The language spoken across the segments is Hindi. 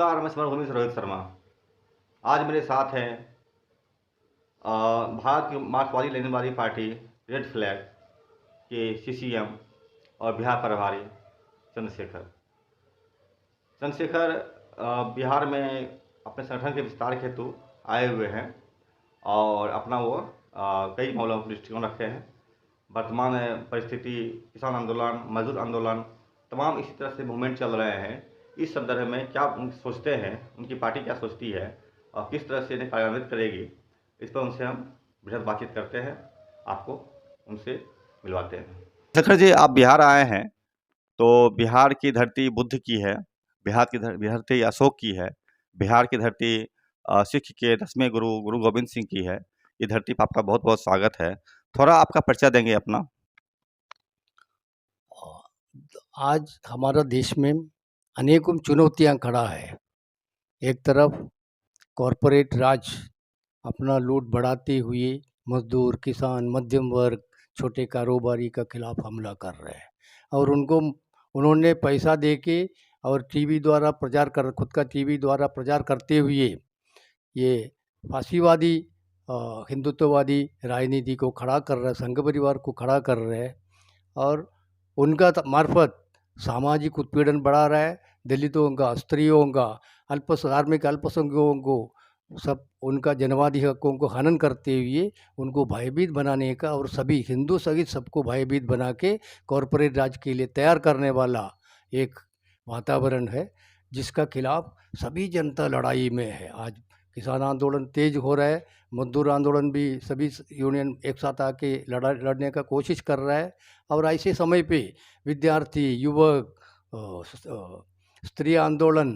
नमस्कार, मैं समरभूमि से रोहित शर्मा। आज मेरे साथ हैं भारत की मार्क्सवादी लेनिनवादी पार्टी रेड फ्लैग के सीसीएम और बिहार प्रभारी चंद्रशेखर। चंद्रशेखर बिहार में अपने संगठन के विस्तार हेतु आए हुए हैं और अपना वो कई मामलों को दृष्टिकोण रखे हैं। वर्तमान परिस्थिति, किसान आंदोलन, मजदूर आंदोलन, तमाम इसी तरह से मूवमेंट चल रहे हैं। इस संदर्भ में क्या सोचते हैं, उनकी पार्टी क्या सोचती है और किस तरह से इन्हें कार्यान्वित करेगी, इस पर उनसे हम बृहद बातचीत करते हैं। आपको उनसे मिलवाते हैं। शेखर जी, आप बिहार आए हैं तो बिहार की धरती बुद्ध की है, बिहार की धरती अशोक की है, बिहार की धरती सिख के 10वें गुरु गुरु गोविंद सिंह की है। ये धरती पर आपका बहुत बहुत स्वागत है। थोड़ा आपका परिचय देंगे अपना? आज हमारा देश में अनेकों चुनौतियां खड़ा है। एक तरफ कॉरपोरेट राज अपना लूट बढ़ाते हुए मजदूर, किसान, मध्यम वर्ग, छोटे कारोबारी का खिलाफ हमला कर रहे हैं और उन्होंने पैसा दे के और टीवी द्वारा प्रचार कर, खुद का टीवी द्वारा प्रचार करते हुए ये फांसीवादी हिंदुत्ववादी राजनीति को खड़ा कर रहे हैं, संघ परिवार को खड़ा कर रहे हैं और उनका मार्फत सामाजिक उत्पीड़न बढ़ा रहा है। दलितों का, स्त्रियों का, धार्मिक अल्पसंख्यकों को, सब उनका जनवादी हकों को हनन करते हुए उनको भयभीत बनाने का और सभी हिंदू सहित सबको भयभीत बना के कॉरपोरेट राज के लिए तैयार करने वाला एक वातावरण है, जिसका खिलाफ सभी जनता लड़ाई में है। आज किसान आंदोलन तेज हो रहा है, मजदूर आंदोलन भी सभी यूनियन एक साथ आके लड़ने का कोशिश कर रहा है और ऐसे समय पे विद्यार्थी, युवक, स्त्री आंदोलन,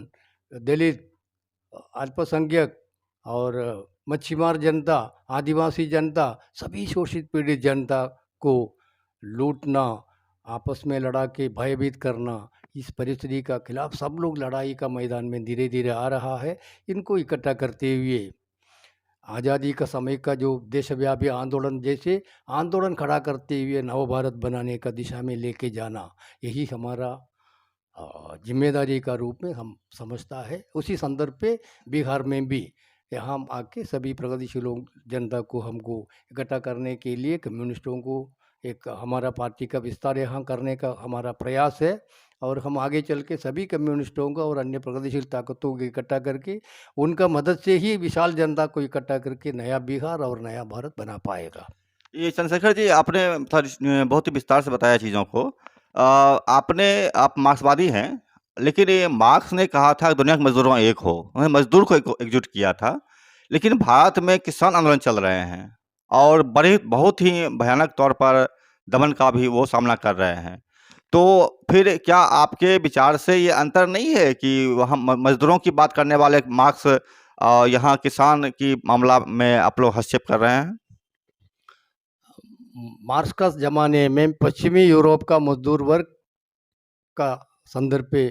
दलित, अल्पसंख्यक और मच्छीमार जनता, आदिवासी जनता, सभी शोषित पीड़ित जनता को लूटना, आपस में लड़ा के भयभीत करना, इस परिस्थिति का खिलाफ सब लोग लड़ाई का मैदान में धीरे धीरे आ रहा है। इनको इकट्ठा करते हुए आज़ादी का समय का जो देशव्यापी आंदोलन जैसे आंदोलन खड़ा करते हुए नव भारत बनाने का दिशा में लेके जाना, यही हमारा जिम्मेदारी का रूप में हम समझता है। उसी संदर्भ पे बिहार में भी यहाँ आके सभी प्रगतिशील जनता को हमको इकट्ठा करने के लिए कम्युनिस्टों को एक हमारा पार्टी का विस्तार यहाँ करने का हमारा प्रयास है और हम आगे चल के सभी कम्युनिस्टों का और अन्य प्रगतिशील ताकतों को इकट्ठा करके उनका मदद से ही विशाल जनता को इकट्ठा करके नया बिहार और नया भारत बना पाएगा। ये चंद्रशेखर जी, आपने बहुत ही विस्तार से बताया चीज़ों को। आप मार्क्सवादी हैं, लेकिन ये मार्क्स ने कहा था कि दुनिया के मजदूरों एक हो, उन्होंने मजदूर को एकजुट किया था। लेकिन भारत में किसान आंदोलन चल रहे हैं और बड़े बहुत ही भयानक तौर पर दमन का भी वो सामना कर रहे हैं। तो फिर क्या आपके विचार से ये अंतर नहीं है कि वहाँ मजदूरों की बात करने वाले मार्क्स यहाँ किसान की मामला में आप लोग हस्तक्षेप कर रहे हैं? मार्क्स का ज़माने में पश्चिमी यूरोप का मजदूर वर्ग का संदर्भ पे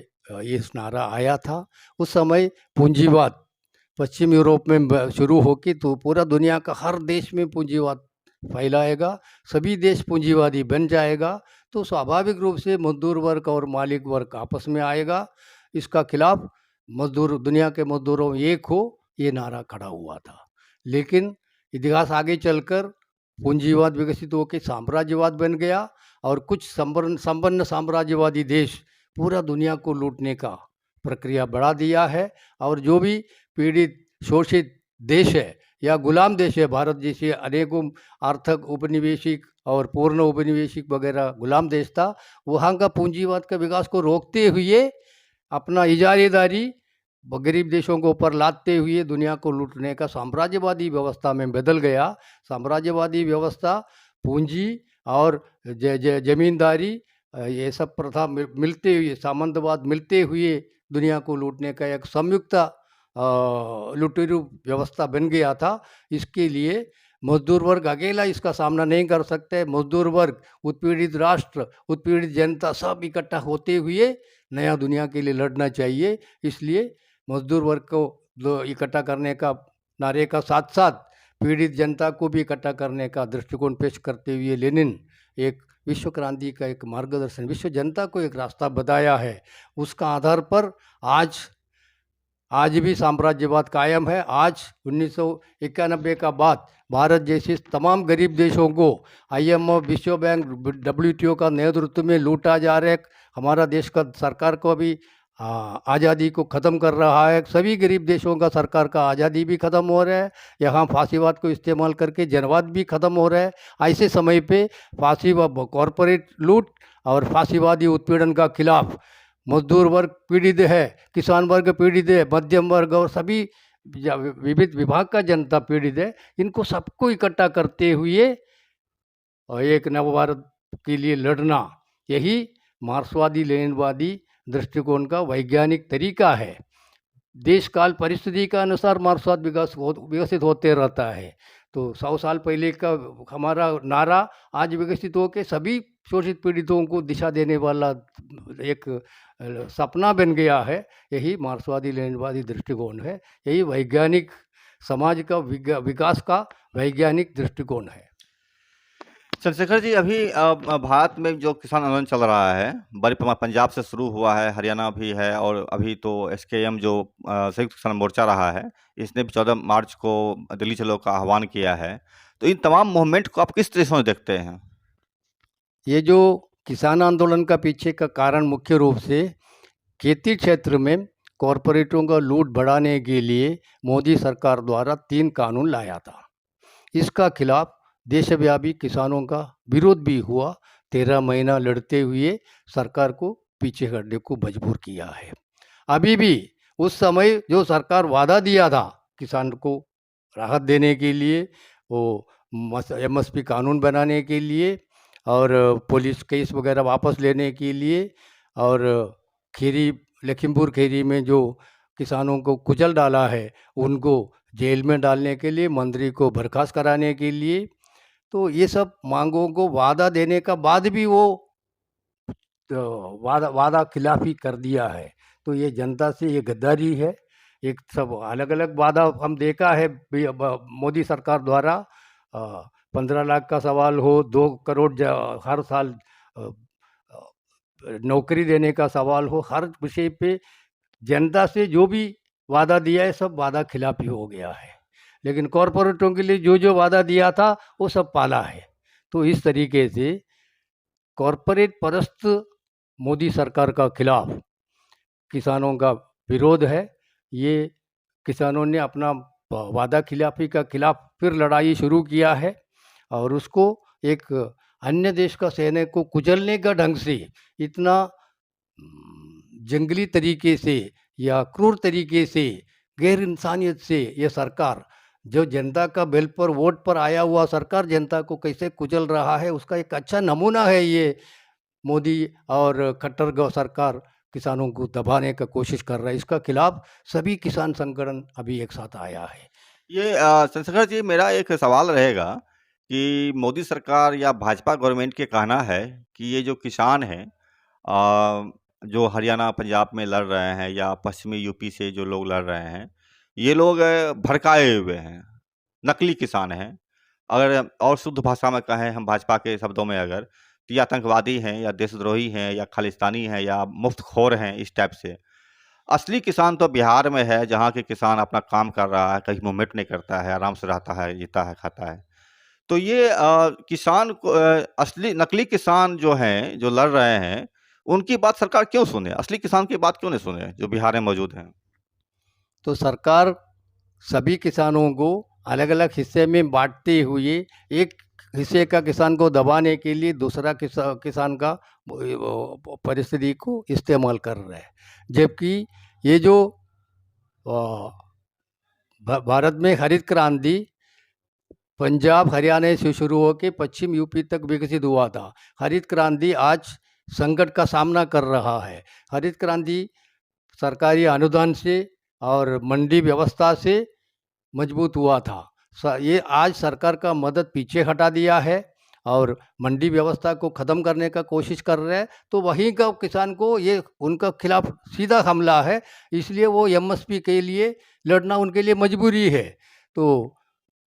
ये नारा आया था। उस समय पूंजीवाद पश्चिम यूरोप में शुरू होके तो पूरा दुनिया का हर देश में पूंजीवाद फैलाएगा, सभी देश पूंजीवादी बन जाएगा, तो स्वाभाविक रूप से मजदूर वर्ग और मालिक वर्ग आपस में आएगा। इसका खिलाफ मजदूर, दुनिया के मजदूरों एक हो, ये नारा खड़ा हुआ था। लेकिन इतिहास आगे चलकर पूंजीवाद विकसित होकर साम्राज्यवाद बन गया और कुछ संपन्न साम्राज्यवादी देश पूरा दुनिया को लूटने का प्रक्रिया बढ़ा दिया है और जो भी पीड़ित शोषित देश है या गुलाम देश है, भारत जैसे अनेकों आर्थिक उपनिवेशिक और पूर्ण उपनिवेशिक वगैरह गुलाम देश था, वहाँ का पूंजीवाद का विकास को रोकते हुए अपना इजारेदारी गरीब देशों को ऊपर लादते हुए दुनिया को लूटने का साम्राज्यवादी व्यवस्था में बदल गया। साम्राज्यवादी व्यवस्था पूंजी और जमींदारी ये सब प्रथा मिलते हुए, सामंतवाद मिलते हुए दुनिया को लूटने का एक संयुक्त लुटेरू व्यवस्था बन गया था। इसके लिए मजदूर वर्ग अकेला इसका सामना नहीं कर सकते। मजदूर वर्ग, उत्पीड़ित राष्ट्र, उत्पीड़ित जनता सब इकट्ठा होते हुए नया दुनिया के लिए लड़ना चाहिए। इसलिए मजदूर वर्ग को इकट्ठा करने का नारे का साथ साथ पीड़ित जनता को भी इकट्ठा करने का दृष्टिकोण पेश करते हुए लेनिन एक विश्व क्रांति का एक मार्गदर्शन, विश्व जनता को एक रास्ता बताया है। उसका आधार पर आज आज भी साम्राज्यवाद कायम है। आज 1991 का बाद भारत जैसे तमाम गरीब देशों को IMF, विश्व बैंक, WTO का नेतृत्व में लूटा जा रहा है। हमारा देश का सरकार को भी आज़ादी को ख़त्म कर रहा है। सभी गरीब देशों का सरकार का आज़ादी भी ख़त्म हो रहा है। यहाँ फांसीवाद को इस्तेमाल करके जनवाद भी ख़त्म हो रहा है। ऐसे समय पे फांसीवाद, कॉरपोरेट लूट और फांसीवादी उत्पीड़न का खिलाफ मजदूर वर्ग पीड़ित है, किसान वर्ग पीड़ित है, मध्यम वर्ग और सभी विविध विभाग का जनता पीड़ित है। इनको सबको इकट्ठा करते हुए और एक नवभारत के लिए लड़ना, यही मार्क्सवादी लेनिनवादी दृष्टिकोण का वैज्ञानिक तरीका है। देश काल परिस्थिति के अनुसार मार्क्सवाद विकसित होते रहता है। तो 100 साल पहले का हमारा नारा आज विकसित होकर सभी शोषित पीड़ितों को दिशा देने वाला एक सपना बन गया है। यही मार्क्सवादी लेनिनवादी दृष्टिकोण है। यही वैज्ञानिक समाज का विकास का वैज्ञानिक दृष्टिकोण है। चंद्रशेखर जी, अभी भारत में जो किसान आंदोलन चल रहा है, बड़े पंजाब से शुरू हुआ है, हरियाणा भी है और अभी तो SKM जो संयुक्त किसान मोर्चा रहा है, इसने भी 14 मार्च को दिल्ली चलो का आह्वान किया है। तो इन तमाम मूवमेंट को आप किस तरह से देखते हैं? ये जो किसान आंदोलन का पीछे का कारण मुख्य रूप से खेती क्षेत्र में कॉरपोरेटों का लूट बढ़ाने के लिए मोदी सरकार द्वारा 3 कानून लाया था। इसका खिलाफ देशव्यापी किसानों का विरोध भी हुआ। 13 महीना लड़ते हुए सरकार को पीछे हटने को मजबूर किया है। अभी भी उस समय जो सरकार वादा दिया था किसान को राहत देने के लिए, वो MSP कानून बनाने के लिए और पुलिस केस वगैरह वापस लेने के लिए और लखीमपुर खीरी में जो किसानों को कुचल डाला है उनको जेल में डालने के लिए, मंत्री को बर्खास्त कराने के लिए, तो ये सब मांगों को वादा देने का बाद भी वो वादा खिलाफी कर दिया है। तो ये जनता से ये गद्दारी है। एक सब अलग अलग वादा हम देखा है मोदी सरकार द्वारा। 15 लाख का सवाल हो, 2 करोड़ हर साल नौकरी देने का सवाल हो, हर विषय पे जनता से जो भी वादा दिया है सब वादा खिलाफी हो गया है। लेकिन कॉरपोरेटों के लिए जो जो वादा दिया था वो सब पाला है। तो इस तरीके से कॉरपोरेट परस्त मोदी सरकार का खिलाफ किसानों का विरोध है। ये किसानों ने अपना वादा खिलाफी का खिलाफ फिर लड़ाई शुरू किया है और उसको एक अन्य देश का सैनिक को कुचलने का ढंग से इतना जंगली तरीके से या क्रूर तरीके से, गैर इंसानियत से ये सरकार, जो जनता का बेल पर वोट पर आया हुआ सरकार जनता को कैसे कुचल रहा है, उसका एक अच्छा नमूना है ये मोदी और खट्टर सरकार किसानों को दबाने का कोशिश कर रहा है। इसका खिलाफ सभी किसान संगठन अभी एक साथ आया है। ये चंद्रशेखर जी, मेरा एक सवाल रहेगा कि मोदी सरकार या भाजपा गवर्नमेंट के कहना है कि ये जो किसान हैं जो हरियाणा पंजाब में लड़ रहे हैं या पश्चिमी UP से जो लोग लड़ रहे हैं, ये लोग भड़काए हुए हैं, नकली किसान हैं। अगर और शुद्ध भाषा में कहें हम भाजपा के शब्दों में अगर, तो ये आतंकवादी हैं या देशद्रोही हैं या खालिस्तानी हैं या मुफ्तखोर हैं, इस टाइप से। असली किसान तो बिहार में है, जहाँ के किसान अपना काम कर रहा है, कहीं मूवमेंट नहीं करता है, आराम से रहता है, जीता है, खाता है। तो ये किसान को असली नकली किसान जो हैं, जो लड़ रहे हैं, उनकी बात सरकार क्यों सुने? असली किसान की बात क्यों नहीं सुने जो बिहार में मौजूद हैं? तो सरकार सभी किसानों को अलग अलग हिस्से में बांटते हुए एक हिस्से का किसान को दबाने के लिए दूसरा किसान का परिस्थिति को इस्तेमाल कर रहा है। जबकि ये जो भारत में हरित क्रांति पंजाब हरियाणा से शुरू होकर पश्चिम UP तक विकसित हुआ था। हरित क्रांति आज संकट का सामना कर रहा है। हरित क्रांति सरकारी अनुदान से और मंडी व्यवस्था से मजबूत हुआ था। ये आज सरकार का मदद पीछे हटा दिया है और मंडी व्यवस्था को ख़त्म करने का कोशिश कर रहे हैं। तो वहीं का किसान को ये उनका खिलाफ सीधा हमला है, इसलिए वो MSP के लिए लड़ना उनके लिए मजबूरी है। तो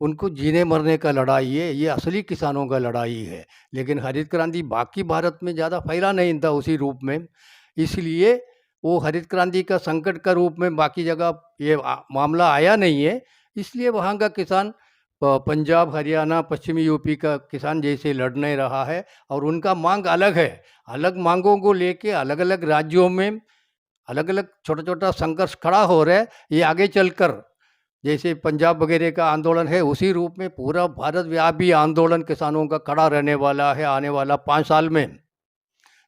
उनको जीने मरने का लड़ाई है, ये असली किसानों का लड़ाई है। लेकिन हरित क्रांति बाकी भारत में ज़्यादा फैला नहीं था उसी रूप में, इसलिए वो हरित क्रांति का संकट का रूप में बाकी जगह ये मामला आया नहीं है, इसलिए वहाँ का किसान पंजाब, हरियाणा, पश्चिमी यूपी का किसान जैसे लड़ नहीं रहा है और उनका मांग अलग है। अलग मांगों को लेके अलग-अलग राज्यों में अलग-अलग छोटा-छोटा संघर्ष खड़ा हो रहा है। ये आगे चलकर जैसे पंजाब वगैरह का आंदोलन है, उसी रूप में पूरा भारत व्यापी आंदोलन किसानों का खड़ा रहने वाला है आने वाला 5 साल में।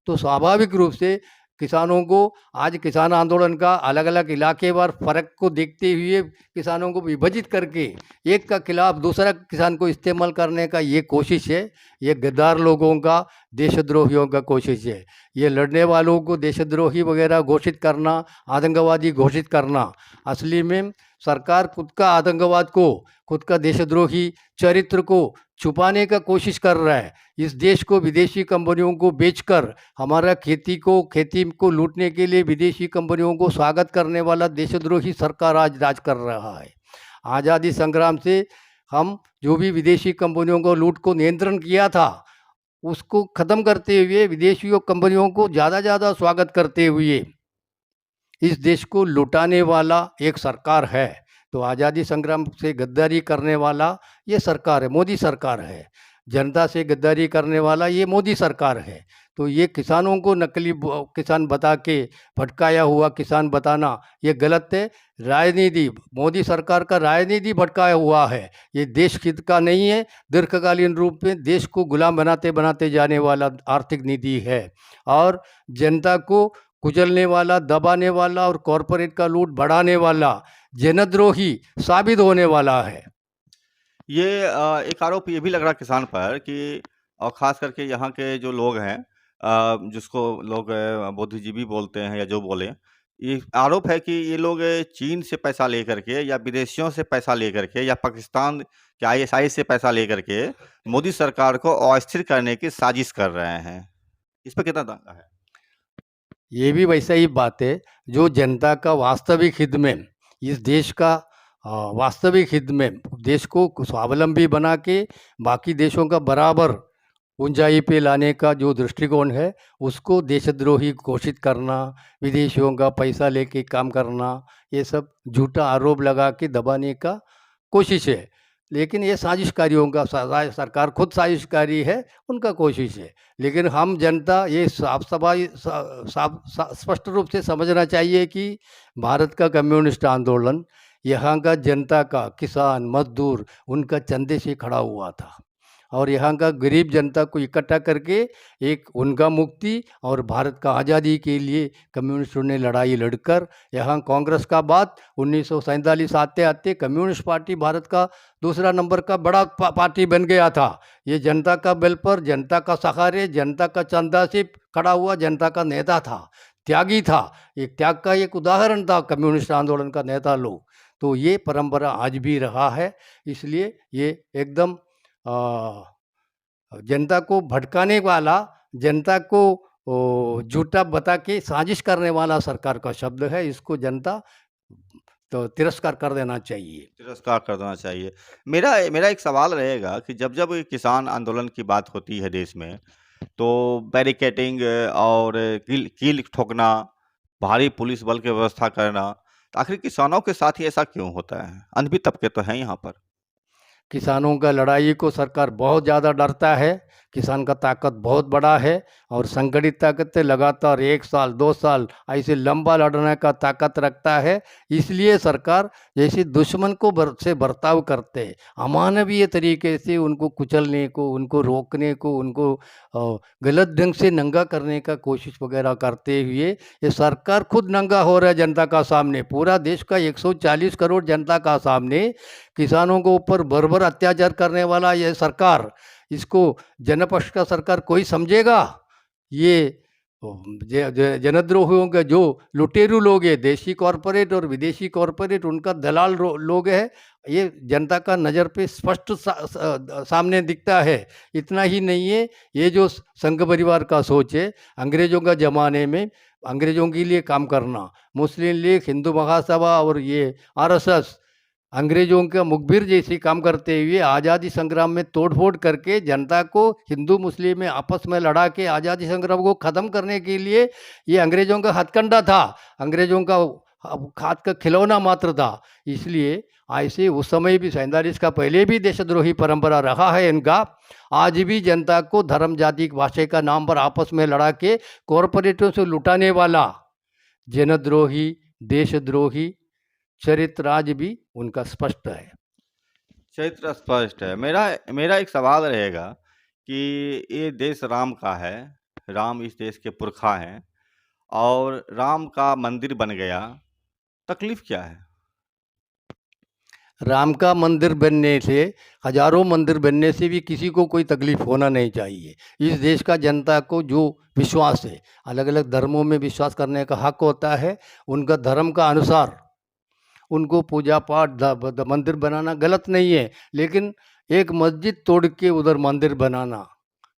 तो स्वाभाविक रूप से किसानों को आज किसान आंदोलन का अलग-अलग इलाकेवार फ़र्क को देखते हुए किसानों को विभाजित करके एक का खिलाफ दूसरा किसान को इस्तेमाल करने का ये कोशिश है। ये गद्दार लोगों का, देशद्रोहियों का कोशिश है। ये लड़ने वालों को देशद्रोही वगैरह घोषित करना, आतंकवादी घोषित करना, असली में सरकार खुद का आतंकवाद को, खुद का देशद्रोही चरित्र को छुपाने का कोशिश कर रहा है। इस देश को विदेशी कंपनियों को बेचकर हमारा खेती को लूटने के लिए विदेशी कंपनियों को स्वागत करने वाला देशद्रोही सरकार आज राज कर रहा है। आज़ादी संग्राम से हम जो भी विदेशी कंपनियों को लूट को नियंत्रण किया था, उसको ख़त्म करते हुए विदेशी कंपनियों को ज़्यादा स्वागत करते हुए इस देश को लुटाने वाला एक सरकार है। तो आज़ादी संग्राम से गद्दारी करने वाला ये सरकार है, मोदी सरकार है। जनता से गद्दारी करने वाला ये मोदी सरकार है। तो ये किसानों को नकली किसान बता के भटकाया हुआ किसान बताना ये गलत है। राजनीति, मोदी सरकार का राजनीति भटकाया हुआ है। ये देश हित का नहीं है, दीर्घकालीन रूप में देश को गुलाम बनाते जाने वाला आर्थिक नीति है और जनता को कुचलने वाला, दबाने वाला और कॉरपोरेट का लूट बढ़ाने वाला जनद्रोही साबित होने वाला है। ये एक आरोप ये भी लग रहा है किसान पर कि और ख़ास करके यहाँ के जो लोग हैं जिसको लोग बुद्धिजीवी बोलते हैं या जो बोलें, ये आरोप है कि ये लोग चीन से पैसा लेकर के या विदेशियों से पैसा लेकर के या पाकिस्तान के आईएसआई से पैसा लेकर के मोदी सरकार को अस्थिर करने की साजिश कर रहे हैं। इस पर कितना दावा है? ये भी वैसा ही बात है जो जनता का वास्तविक हित में, इस देश का वास्तविक हित में देश को स्वावलंबी बना के बाकी देशों का बराबर ऊंचाई पे लाने का जो दृष्टिकोण है, उसको देशद्रोही घोषित करना, विदेशियों का पैसा लेके काम करना, ये सब झूठा आरोप लगा के दबाने का कोशिश है। लेकिन ये साजिशकारियों का सरकार खुद साजिशकारी है, उनका कोशिश है। लेकिन हम जनता ये स्पष्ट रूप से समझना चाहिए कि भारत का कम्युनिस्ट आंदोलन यहाँ का जनता का, किसान, मजदूर, उनका चंदे से खड़ा हुआ था और यहाँ का गरीब जनता को इकट्ठा करके एक उनका मुक्ति और भारत का आज़ादी के लिए कम्युनिस्टों ने लड़ाई लड़कर यहाँ कांग्रेस का बाद 1947 आते कम्युनिस्ट पार्टी भारत का दूसरा नंबर का बड़ा पार्टी बन गया था। ये जनता का बल पर, जनता का सहारे, जनता का चंदा से खड़ा हुआ जनता का नेता था, त्यागी था। एक त्याग का एक उदाहरण था कम्युनिस्ट आंदोलन का नेता लोग। तो ये परंपरा आज भी रहा है, इसलिए ये एकदम जनता को भटकाने वाला, जनता को झूठा बता के साजिश करने वाला सरकार का शब्द है। इसको जनता तो तिरस्कार कर देना चाहिए। तिरस्कार कर देना चाहिए। मेरा एक सवाल रहेगा कि जब किसान आंदोलन की बात होती है देश में, तो बैरिकेडिंग और कील ठोकना, भारी पुलिस बल की व्यवस्था करना, तो आखिर किसानों के साथ ही ऐसा क्यों होता है? अनभिज्ञ तबके तो हैं यहाँ पर। किसानों का लड़ाई को सरकार बहुत ज़्यादा डरता है। किसान का ताकत बहुत बड़ा है और संगठित ताकत से लगातार 1 साल 2 साल ऐसे लंबा लड़ने का ताकत रखता है। इसलिए सरकार जैसे दुश्मन को से बर्ताव करते हैं, अमानवीय तरीके से उनको कुचलने को, उनको रोकने को, उनको गलत ढंग से नंगा करने का कोशिश वगैरह करते हुए ये सरकार खुद नंगा हो रहा है जनता का सामने। पूरा देश का 140 करोड़ जनता का सामने किसानों को ऊपर बर्बर अत्याचार करने वाला ये सरकार, इसको जनपक्ष का सरकार कोई समझेगा? ये जनद्रोहियों के जो लुटेरू लोग हैं, देशी कॉरपोरेट और विदेशी कॉरपोरेट, उनका दलाल लोग हैं, ये जनता का नज़र पे स्पष्ट सामने दिखता है। इतना ही नहीं है, ये जो संघ परिवार का सोच है, अंग्रेज़ों का ज़माने में अंग्रेज़ों के लिए काम करना, मुस्लिम लीग, हिंदू महासभा और ये आरएसएस अंग्रेजों का मुखबिर जैसे काम करते हुए आज़ादी संग्राम में तोड़फोड़ करके जनता को हिंदू मुस्लिम में आपस में लड़ा के आज़ादी संग्राम को ख़त्म करने के लिए ये अंग्रेजों का हथकंडा था, अंग्रेजों का हाथ का खिलौना मात्र था। इसलिए ऐसे उस समय भी 47 का पहले भी देशद्रोही परंपरा रहा है इनका। आज भी जनता को धर्म जाति भाषा का नाम पर आपस में लड़ा के कॉरपोरेटों से लुटाने वाला जनद्रोही देशद्रोही चरित्र आज भी उनका स्पष्ट है। चरित्र स्पष्ट है। मेरा मेरा एक सवाल रहेगा कि ये देश राम का है, राम इस देश के पुरखा हैं और राम का मंदिर बन गया, तकलीफ क्या है? राम का मंदिर बनने से, हजारों मंदिर बनने से भी किसी को कोई तकलीफ होना नहीं चाहिए। इस देश का जनता को जो विश्वास है, अलग अलग धर्मों में विश्वास करने का हक होता है, उनका धर्म का अनुसार उनको पूजा पाठ मंदिर बनाना गलत नहीं है, लेकिन एक मस्जिद तोड़ के उधर मंदिर बनाना,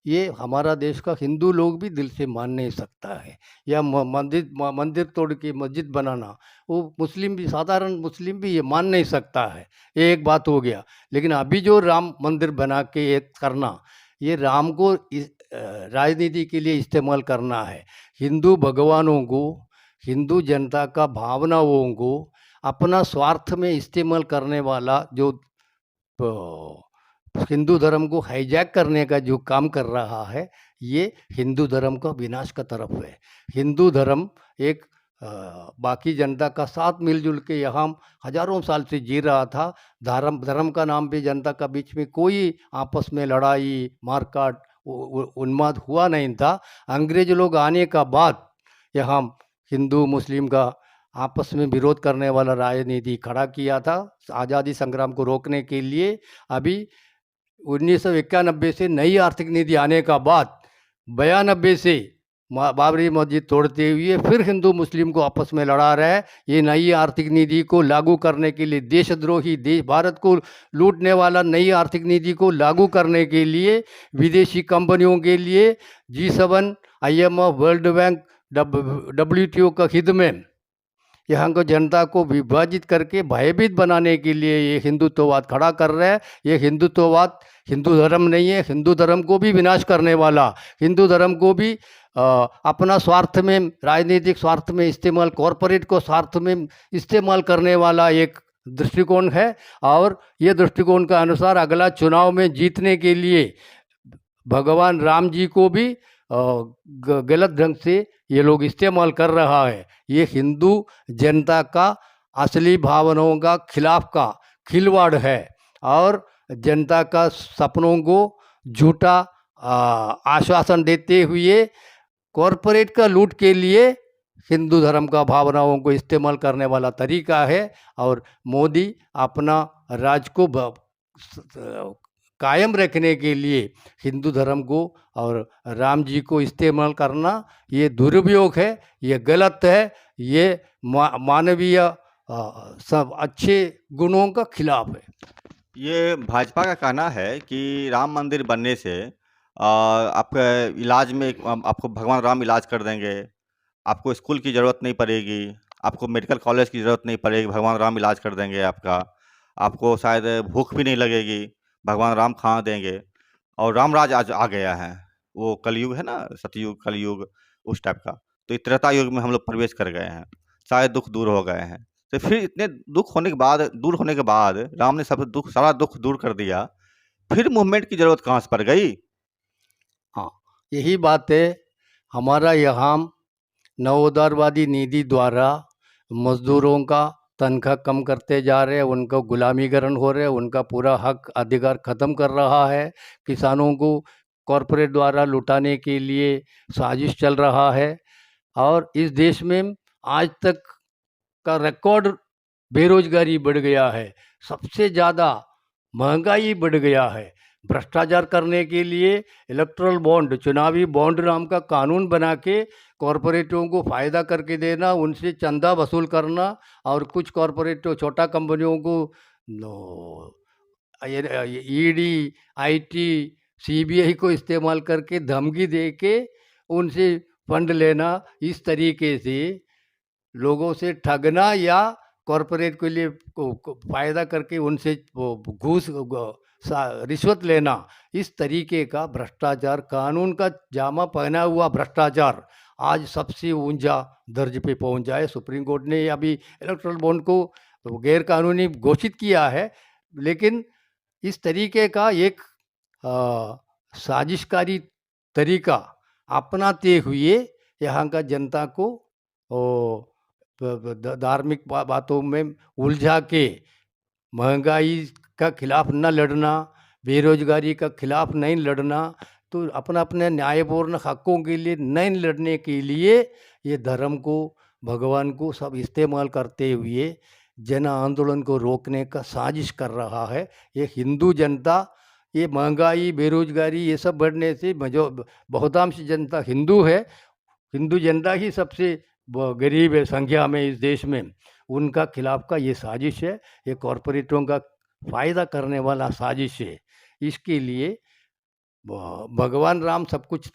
ये हमारा देश का हिंदू लोग भी दिल से मान नहीं सकता है। या मंदिर तोड़ के मस्जिद बनाना, वो मुस्लिम भी, साधारण मुस्लिम भी ये मान नहीं सकता है। ये एक बात हो गया। लेकिन अभी जो राम मंदिर बना के एक करना, ये राम को राजनीति के लिए इस्तेमाल करना है। हिंदू भगवानों को, हिंदू जनता का भावनाओं को अपना स्वार्थ में इस्तेमाल करने वाला जो हिंदू धर्म को हाईजैक करने का जो काम कर रहा है, ये हिंदू धर्म का विनाश का तरफ है। हिंदू धर्म एक बाकी जनता का साथ मिलजुल के यहाँ हजारों साल से जी रहा था। धर्म का नाम पे जनता का बीच में कोई आपस में लड़ाई मारकाट उन्माद हुआ नहीं था। अंग्रेज लोग आने का बाद यहाँ हिंदू मुस्लिम का आपस में विरोध करने वाला राजनीति खड़ा किया था आज़ादी संग्राम को रोकने के लिए। अभी 1991 से नई आर्थिक नीति आने का बाद 92 से बाबरी मस्जिद तोड़ते हुए फिर हिंदू मुस्लिम को आपस में लड़ा रहा है। ये नई आर्थिक नीति को लागू करने के लिए देशद्रोही, देश भारत को लूटने वाला नई आर्थिक नीति को लागू करने के लिए विदेशी कंपनियों के लिए G7, IMF, world bank, WTO का हित में यहाँ को जनता को विभाजित करके भयभीत बनाने के लिए ये हिंदुत्ववाद खड़ा कर रहे हैं। ये हिंदुत्ववाद हिंदू धर्म नहीं है, हिंदू धर्म को भी विनाश करने वाला, हिंदू धर्म को भी अपना स्वार्थ में, राजनीतिक स्वार्थ में इस्तेमाल, कॉरपोरेट को स्वार्थ में इस्तेमाल करने वाला एक दृष्टिकोण है। और ये दृष्टिकोण का अनुसार अगला चुनाव में जीतने के लिए भगवान राम जी को भी गलत ढंग से ये लोग इस्तेमाल कर रहा है। ये हिंदू जनता का असली भावनाओं का खिलाफ का खिलवाड़ है और जनता का सपनों को झूठा आश्वासन देते हुए कॉरपोरेट का लूट के लिए हिंदू धर्म का भावनाओं को इस्तेमाल करने वाला तरीका है। और मोदी अपना राज को कायम रखने के लिए हिंदू धर्म को और राम जी को इस्तेमाल करना ये दुरुपयोग है, ये गलत है, ये मानवीय सब अच्छे गुणों का खिलाफ है। ये भाजपा का कहना है कि राम मंदिर बनने से आपका इलाज में आपको भगवान राम इलाज कर देंगे, आपको स्कूल की ज़रूरत नहीं पड़ेगी, आपको मेडिकल कॉलेज की ज़रूरत नहीं पड़ेगी, भगवान राम इलाज कर देंगे आपको शायद भूख भी नहीं लगेगी, भगवान राम खा देंगे। और राम राज आज आ गया है, वो कलयुग है ना, सतयुग कलयुग उस टाइप का। तो त्रेता युग में हम लोग प्रवेश कर गए हैं, सारे दुख दूर हो गए हैं। तो फिर इतने दुख होने के बाद, दूर होने के बाद राम ने सब दुख, सारा दुख दूर कर दिया, फिर मूवमेंट की ज़रूरत कहाँ से पड़ गई? हाँ, यही बात है। हमारा यहाँ नवोदारवादी नीति द्वारा मजदूरों का तनख्वाह कम करते जा रहे हैं, उनका गुलामीकरण हो रहा है, उनका पूरा हक अधिकार ख़त्म कर रहा है। किसानों को कॉरपोरेट द्वारा लुटाने के लिए साजिश चल रहा है। और इस देश में आज तक का रिकॉर्ड बेरोजगारी बढ़ गया है, सबसे ज़्यादा महंगाई बढ़ गया है। भ्रष्टाचार करने के लिए इलेक्ट्रल बॉन्ड, चुनावी बॉन्ड नाम का कानून बना के कॉरपोरेटों को फ़ायदा करके देना, उनसे चंदा वसूल करना और कुछ कॉरपोरेटों, छोटा कंपनियों को ईडी, आईटी, सीबीआई को इस्तेमाल करके धमकी दे के उनसे फंड लेना, इस तरीके से लोगों से ठगना या कॉरपोरेट के लिए फ़ायदा करके उनसे वो रिश्वत लेना, इस तरीके का भ्रष्टाचार, कानून का जामा पहना हुआ भ्रष्टाचार आज सबसे ऊंचा दर्ज पे पहुंच जाए। सुप्रीम कोर्ट ने अभी इलेक्टोरल बॉन्ड को गैर कानूनी घोषित किया है, लेकिन इस तरीके का एक साजिशकारी तरीका अपनाते हुए यहाँ का जनता को धार्मिक बातों में उलझा के महंगाई का खिलाफ न लड़ना, बेरोजगारी का खिलाफ नहीं लड़ना, तो अपना अपने न्यायपूर्ण हकों के लिए नहीं लड़ने के लिए ये धर्म को, भगवान को सब इस्तेमाल करते हुए जन आंदोलन को रोकने का साजिश कर रहा है। ये हिंदू जनता, ये महंगाई, बेरोजगारी ये सब बढ़ने से जो बहुतांश जनता हिंदू है, हिंदू जनता ही सबसे गरीब है संख्या में इस देश में, उनका खिलाफ का ये साजिश है। ये कॉरपोरेटों का फ़ायदा करने वाला साजिश है। इसके लिए भगवान राम सब कुछ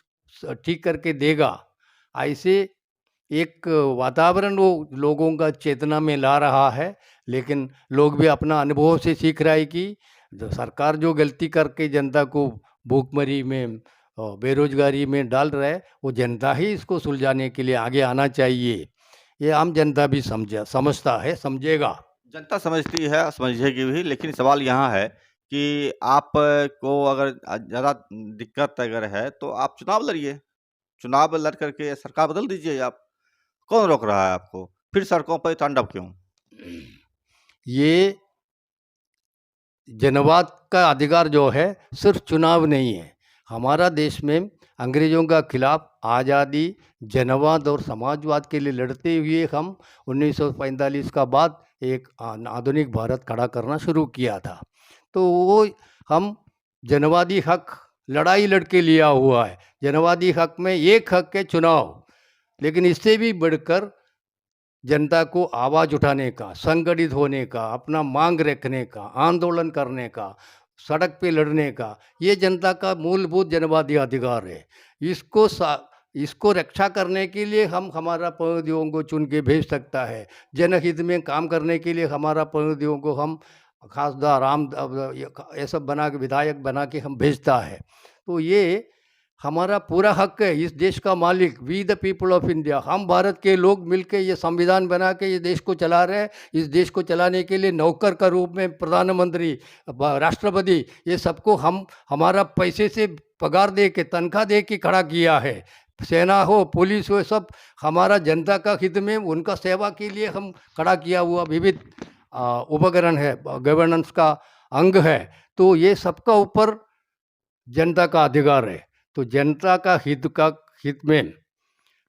ठीक करके देगा, ऐसे एक वातावरण वो लोगों का चेतना में ला रहा है। लेकिन लोग भी अपना अनुभव से सीख रहा है कि सरकार जो गलती करके जनता को भूखमरी में, बेरोजगारी में डाल रहा है, वो जनता ही इसको सुलझाने के लिए आगे आना चाहिए। ये आम जनता भी समझता है, समझेगा। जनता समझती है, समझेगी भी, लेकिन सवाल यहाँ है कि आप को अगर ज़्यादा दिक्कत अगर है तो आप चुनाव लड़िए, चुनाव लड़ करके सरकार बदल दीजिए आप। कौन रोक रहा है आपको? फिर सड़कों पर तांडव क्यों? ये जनवाद का अधिकार जो है सिर्फ चुनाव नहीं है। हमारा देश में अंग्रेज़ों का खिलाफ आज़ादी, जनवाद और समाजवाद के लिए लड़ते हुए हम 1945 का बाद एक आधुनिक भारत खड़ा करना शुरू किया था। तो वो हम जनवादी हक लड़ाई लड़के लिया हुआ है। जनवादी हक में एक हक है चुनाव, लेकिन इससे भी बढ़कर जनता को आवाज़ उठाने का, संगठित होने का, अपना मांग रखने का, आंदोलन करने का, सड़क पे लड़ने का, ये जनता का मूलभूत जनवादी अधिकार है। इसको रक्षा करने के लिए हम हमारा प्रतिनिधियों को चुन के भेज सकता है। जनहित में काम करने के लिए हमारा प्रतिनिधियों को हम खासदार, ये सब बना के, विधायक बना के हम भेजता है। तो ये हमारा पूरा हक है। इस देश का मालिक we the people of India, हम भारत के लोग मिलके ये संविधान बना के ये देश को चला रहे हैं। इस देश को चलाने के लिए नौकर का रूप में प्रधानमंत्री, राष्ट्रपति, ये सबको हम हमारा पैसे से पगार दे के, तनख्वाह दे के खड़ा किया है। सेना हो, पुलिस हो, सब हमारा जनता का हित में उनका सेवा के लिए हम खड़ा किया हुआ विविध उपकरण है, गवर्नेंस का अंग है। तो ये सबका ऊपर जनता का अधिकार है। तो जनता का हित में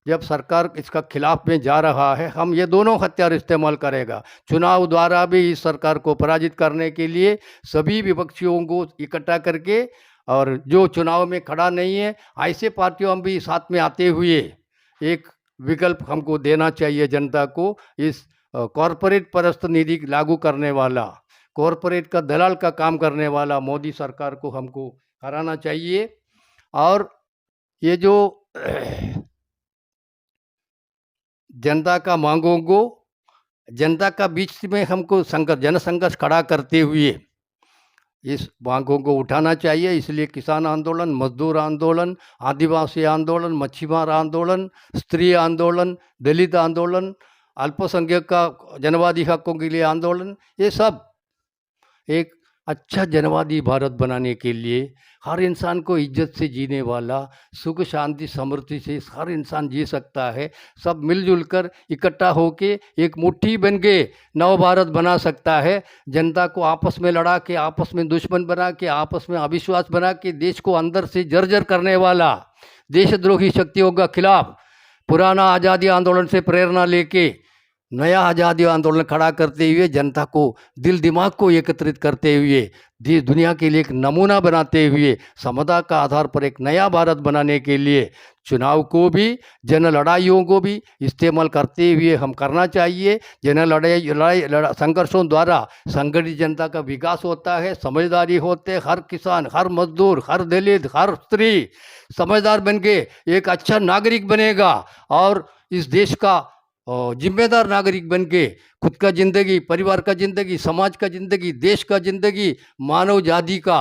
जब सरकार इसका खिलाफ में जा रहा है, हम ये दोनों हथियार इस्तेमाल करेगा। चुनाव द्वारा भी इस सरकार को पराजित करने के लिए सभी विपक्षियों को इकट्ठा करके, और जो चुनाव में खड़ा नहीं है ऐसे पार्टियों हम भी साथ में आते हुए एक विकल्प हमको देना चाहिए जनता को। इस कॉरपोरेट परस्त नीति लागू करने वाला, कॉरपोरेट का दलाल का काम करने वाला मोदी सरकार को हमको हराना चाहिए। और ये जो जनता का मांगों को, जनता का बीच में हमको जनसंघर्ष खड़ा करते हुए इस मांगों को उठाना चाहिए। इसलिए किसान आंदोलन, मजदूर आंदोलन, आदिवासी आंदोलन, मच्छीमार आंदोलन, स्त्री आंदोलन, दलित आंदोलन, अल्पसंख्यक का जनवादी हकों के लिए आंदोलन, ये सब एक अच्छा जनवादी भारत बनाने के लिए, हर इंसान को इज्जत से जीने वाला, सुख शांति समृद्धि से हर इंसान जी सकता है, सब मिलजुल कर इकट्ठा होके एक मुट्ठी बन के नव भारत बना सकता है। जनता को आपस में लड़ा के, आपस में दुश्मन बना के, आपस में अविश्वास बना के देश को अंदर से जर्जर करने वाला देशद्रोही शक्तियों का खिलाफ पुराना आज़ादी आंदोलन से प्रेरणा लेके नया आज़ादी आंदोलन खड़ा करते हुए, जनता को, दिल दिमाग को एकत्रित करते हुए, दुनिया के लिए एक नमूना बनाते हुए, समता का आधार पर एक नया भारत बनाने के लिए चुनाव को भी, जन लड़ाइयों को भी इस्तेमाल करते हुए हम करना चाहिए। जन संघर्षों द्वारा संगठित जनता का विकास होता है, समझदारी होते, हर किसान, हर मजदूर, हर दलित, हर स्त्री समझदार बन के एक अच्छा नागरिक बनेगा और इस देश का और जिम्मेदार नागरिक बन के खुद का ज़िंदगी, परिवार का ज़िंदगी, समाज का ज़िंदगी, देश का ज़िंदगी, मानव जाति का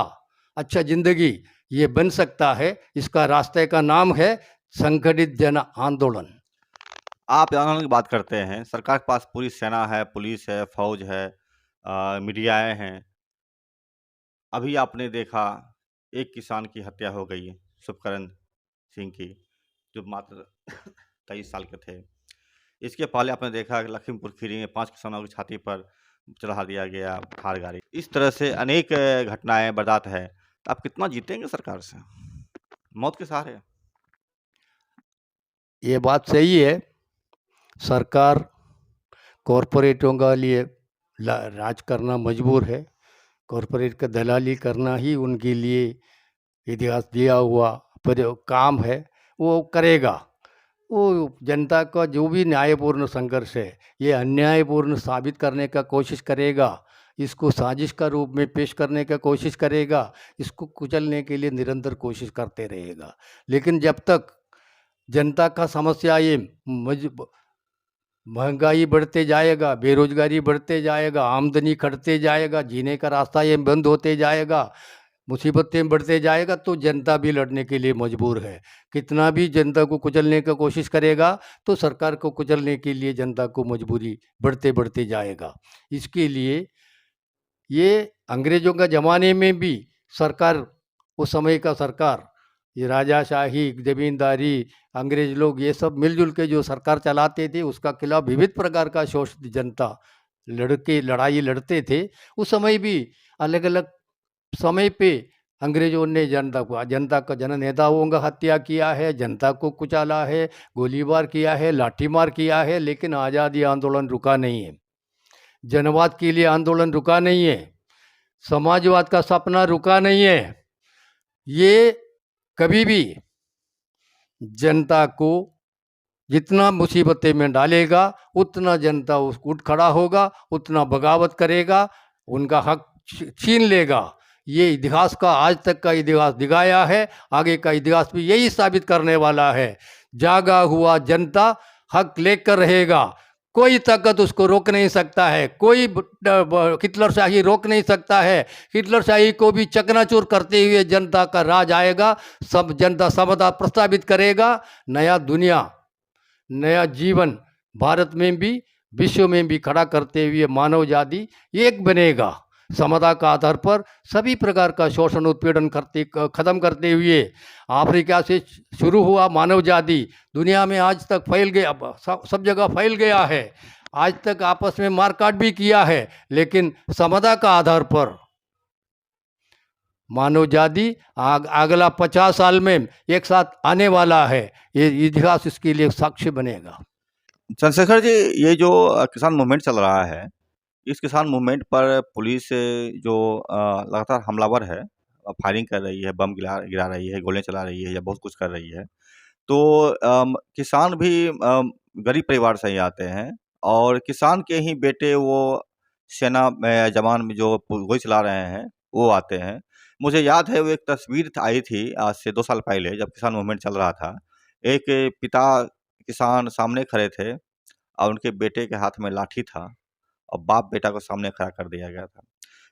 अच्छा ज़िंदगी ये बन सकता है। इसका रास्ते का नाम है संगठित जन आंदोलन। आप आंदोलन की बात करते हैं, सरकार के पास पूरी सेना है, पुलिस है, फौज है, मीडियाएँ हैं। अभी आपने देखा एक किसान की हत्या हो गई, शुभकरण सिंह की, जो मात्र 23 साल के थे। इसके पहले आपने देखा कि लखीमपुर खीरी में 5 किसानों की छाती पर चढ़ा दिया गया थार गाड़ी। इस तरह से अनेक घटनाएँ बर्दाश्त है। तो आप कितना जीतेंगे सरकार से? मौत के सहारे? ये बात सही है। सरकार कॉरपोरेटों का लिए राज करना मजबूर है। कॉरपोरेट का दलाली करना ही उनके लिए इतिहास दिया हुआ पर काम है, वो करेगा। वो जनता का जो भी न्यायपूर्ण संघर्ष है ये अन्यायपूर्ण साबित करने का कोशिश करेगा, इसको साजिश का रूप में पेश करने का कोशिश करेगा, इसको कुचलने के लिए निरंतर कोशिश करते रहेगा। लेकिन जब तक जनता का समस्या ये महंगाई बढ़ते जाएगा, बेरोजगारी बढ़ते जाएगा, आमदनी घटते जाएगा, जीने का रास्ता ये बंद होते जाएगा, मुसीबतें बढ़ते जाएगा, तो जनता भी लड़ने के लिए मजबूर है। कितना भी जनता को कुचलने का कोशिश करेगा तो सरकार को कुचलने के लिए जनता को मजबूरी बढ़ते बढ़ते जाएगा। इसके लिए ये अंग्रेज़ों का ज़माने में भी सरकार, उस समय का सरकार, ये राजाशाही, ज़मींदारी, अंग्रेज़ लोग ये सब मिलजुल के जो सरकार चलाते थे, उसका खिलाफ विविध प्रकार का शोषित जनता लड़ाई लड़ते थे। उस समय भी अलग-अलग समय पे अंग्रेज़ों ने जनता का जननेताओं का हत्या किया है, जनता को कुचला है, गोलीबार किया है, लाठीमार किया है, लेकिन आज़ादी आंदोलन रुका नहीं है। जनवाद के लिए आंदोलन रुका नहीं है। समाजवाद का सपना रुका नहीं है। ये कभी भी जनता को जितना मुसीबतें में डालेगा, उतना जनता उठ खड़ा होगा, उतना बगावत करेगा, उनका हक छीन लेगा। ये इतिहास का, आज तक का इतिहास दिखाया है, आगे का इतिहास भी यही साबित करने वाला है। जागा हुआ जनता हक लेकर रहेगा, कोई ताकत उसको रोक नहीं सकता है, कोई हिटलरशाही रोक नहीं सकता है। हिटलरशाही को भी चकनाचूर करते हुए जनता का राज आएगा, सब जनता समता प्रस्तावित करेगा, नया दुनिया, नया जीवन भारत में भी विश्व में भी खड़ा करते हुए मानव जाति एक बनेगा। समता का आधार पर सभी प्रकार का शोषण उत्पीड़न खत्म करते हुए अफ्रीका से शुरू हुआ मानव जाति दुनिया में आज तक फैल गया, सब जगह फैल गया है। आज तक आपस में मारकाट भी किया है, लेकिन समता का आधार पर मानव जाति अगला 50 साल में एक साथ आने वाला है। ये इतिहास इसके लिए साक्ष्य बनेगा। चंद्रशेखर जी, ये जो किसान मूवमेंट चल रहा है, इस किसान मूवमेंट पर पुलिस जो लगातार हमलावर है, फायरिंग कर रही है, बम गिरा रही है, गोलियां चला रही है या बहुत कुछ कर रही है, तो किसान भी गरीब परिवार से ही आते हैं और किसान के ही बेटे वो सेना में जवान में जो गोली चला रहे हैं वो आते हैं। मुझे याद है वो एक तस्वीर आई थी आज से 2 साल पहले, जब किसान मूवमेंट चल रहा था। एक पिता किसान सामने खड़े थे और उनके बेटे के हाथ में लाठी था और बाप बेटा को सामने खड़ा कर दिया गया था।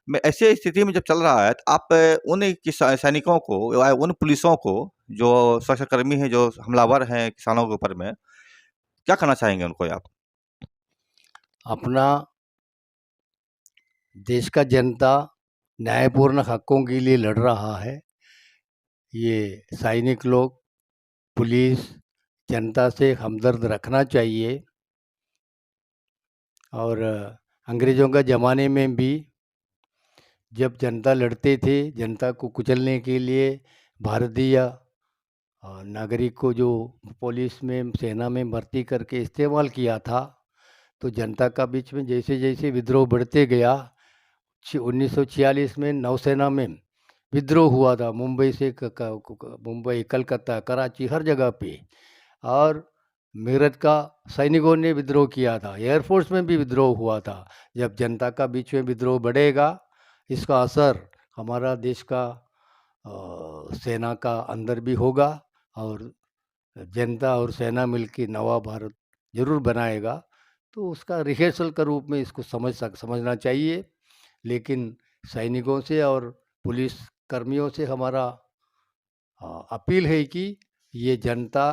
मैं ऐसे स्थिति में जब चल रहा है, तो आप उन सैनिकों को या उन पुलिसों को जो सुरक्षाकर्मी हैं, जो हमलावर हैं किसानों के ऊपर में, क्या कहना चाहेंगे उनको आप? अपना देश का जनता न्यायपूर्ण हकों के लिए लड़ रहा है। ये सैनिक लोग, पुलिस, जनता से हमदर्द रखना चाहिए। और अंग्रेज़ों का ज़माने में भी जब जनता लड़ते थे, जनता को कुचलने के लिए भारतीय नागरिक को जो पुलिस में, सेना में भर्ती करके इस्तेमाल किया था, तो जनता का बीच में जैसे जैसे विद्रोह बढ़ते गया, 1946 में नौसेना में विद्रोह हुआ था, मुंबई से मुंबई, कलकत्ता, कराची, हर जगह पे। और मेरठ का सैनिकों ने विद्रोह किया था, एयरफोर्स में भी विद्रोह हुआ था। जब जनता का बीच में विद्रोह बढ़ेगा, इसका असर हमारा देश का सेना का अंदर भी होगा और जनता और सेना मिलकर नवा भारत ज़रूर बनाएगा, तो उसका रिहर्सल के रूप में इसको समझना चाहिए। लेकिन सैनिकों से और पुलिस कर्मियों से हमारा अपील है कि ये जनता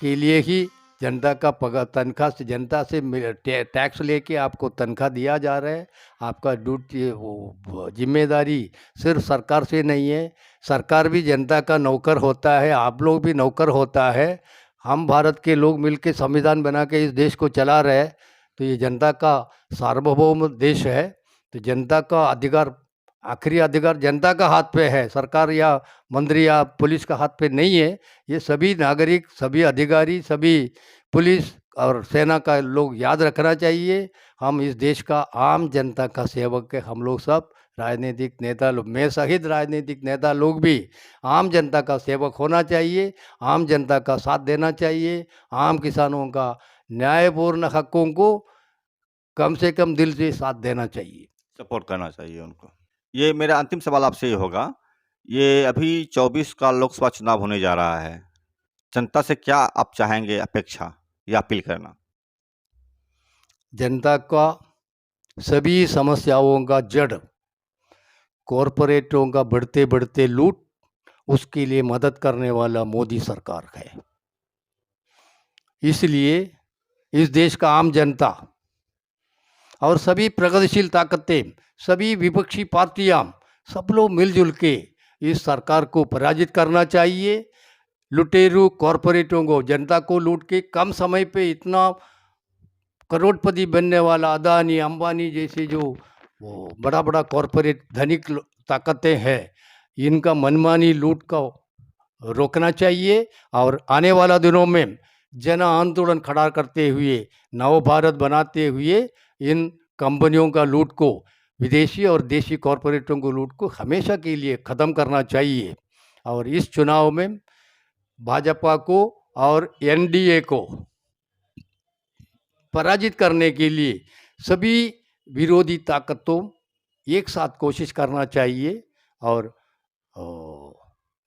के लिए ही, जनता का तनख्वाह से, जनता से टैक्स लेके आपको तनख्वाह दिया जा रहा है। आपका ड्यूटी वो जिम्मेदारी सिर्फ सरकार से नहीं है, सरकार भी जनता का नौकर होता है, आप लोग भी नौकर होता है। हम भारत के लोग मिलके संविधान बना के इस देश को चला रहे हैं, तो ये जनता का सार्वभौम देश है। तो जनता का अधिकार, आखिरी अधिकार जनता का हाथ पे है, सरकार या मंत्री या पुलिस का हाथ पे नहीं है। ये सभी नागरिक, सभी अधिकारी, सभी पुलिस और सेना का लोग याद रखना चाहिए। हम इस देश का आम जनता का सेवक है, हम लोग सब राजनीतिक नेता लोग, मैं सहित राजनीतिक नेता लोग भी आम जनता का सेवक होना चाहिए, आम जनता का साथ देना चाहिए, आम किसानों का न्यायपूर्ण हकों को कम से कम दिल से साथ देना चाहिए, सपोर्ट करना चाहिए उनको। ये मेरा अंतिम सवाल आपसे ये होगा, ये अभी 24 का लोकसभा चुनाव होने जा रहा है, जनता से क्या आप चाहेंगे अपेक्षा या अपील करना? जनता का सभी समस्याओं का जड़ कॉरपोरेटों का बढ़ते बढ़ते लूट, उसके लिए मदद करने वाला मोदी सरकार है। इसलिए इस देश का आम जनता और सभी प्रगतिशील ताकतें, सभी विपक्षी पार्टियां, सब लोग मिलजुल के इस सरकार को पराजित करना चाहिए। लुटेरू कॉरपोरेटों को, जनता को लूट के कम समय पे इतना करोड़पति बनने वाला अदानी, अंबानी जैसे जो वो बड़ा बड़ा कॉरपोरेट धनिक ताकतें हैं, इनका मनमानी लूट को रोकना चाहिए। और आने वाला दिनों में जन आंदोलन खड़ा करते हुए, नव भारत बनाते हुए इन कंपनियों का लूट को, विदेशी और देशी कॉरपोरेटों को लूट को हमेशा के लिए ख़त्म करना चाहिए। और इस चुनाव में भाजपा को और एनडीए को पराजित करने के लिए सभी विरोधी ताकतों एक साथ कोशिश करना चाहिए और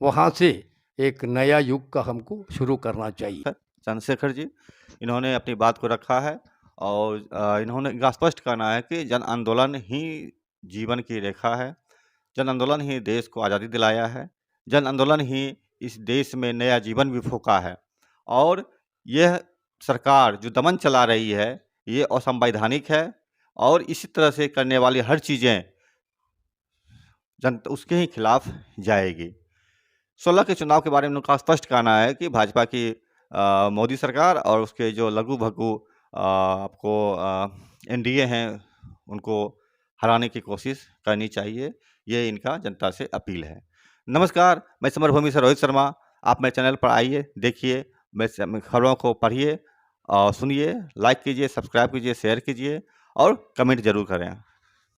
वहाँ से एक नया युग का हमको शुरू करना चाहिए। चंद्रशेखर जी, इन्होंने अपनी बात को रखा है और इन्होंने इनका स्पष्ट कहना है कि जन आंदोलन ही जीवन की रेखा है, जन आंदोलन ही देश को आज़ादी दिलाया है, जन आंदोलन ही इस देश में नया जीवन भी फूँका है। और यह सरकार जो दमन चला रही है, ये असंवैधानिक है और इसी तरह से करने वाली हर चीज़ें जनता उसके ही खिलाफ जाएगी। 16 के चुनाव के बारे में उनका स्पष्ट कहना है कि भाजपा की मोदी सरकार और उसके जो लघु-भग्गू आपको एनडीए हैं, उनको हराने की कोशिश करनी चाहिए। ये इनका जनता से अपील है। नमस्कार, मैं समरभूमि से रोहित शर्मा। आप मेरे चैनल पर आइए, देखिए, मैं खबरों को पढ़िए और सुनिए, लाइक कीजिए, सब्सक्राइब कीजिए, शेयर कीजिए और कमेंट ज़रूर करें।